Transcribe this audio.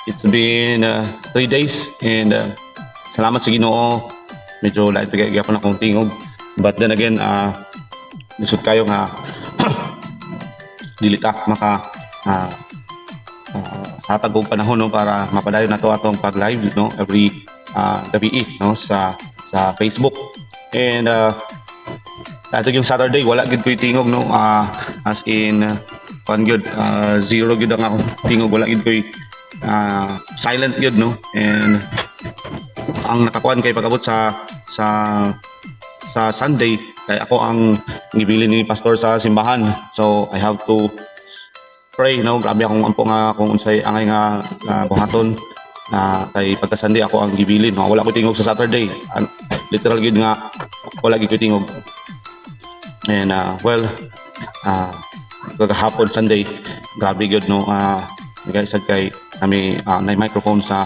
it's been 3 days and salamat sa Ginoo. Medyo lahat gyapon akong tingog. But then again, lisod kayo nga dili ta maka hatag og panahon no para mapadayon nato atong pag-live no every gabi no sa Facebook. And ato yung Saturday wala gid ko tingog no, as in good, zero gid ang akong tingog, wala gid ko silent gid no. And ang nakakuan kay pag-abot sa Sunday kay ako ang gibili ni pastor sa simbahan, so I have to pray no. Grabe akong ampo nga kung unsay angay nga buhaton kay pagka Sunday ako ang gibilin no. Wala ko tingog sa Saturday, literal gid nga wala gid ko tingog. And kagahapon Sunday grabe gid no, guys, kay kami na microphone sa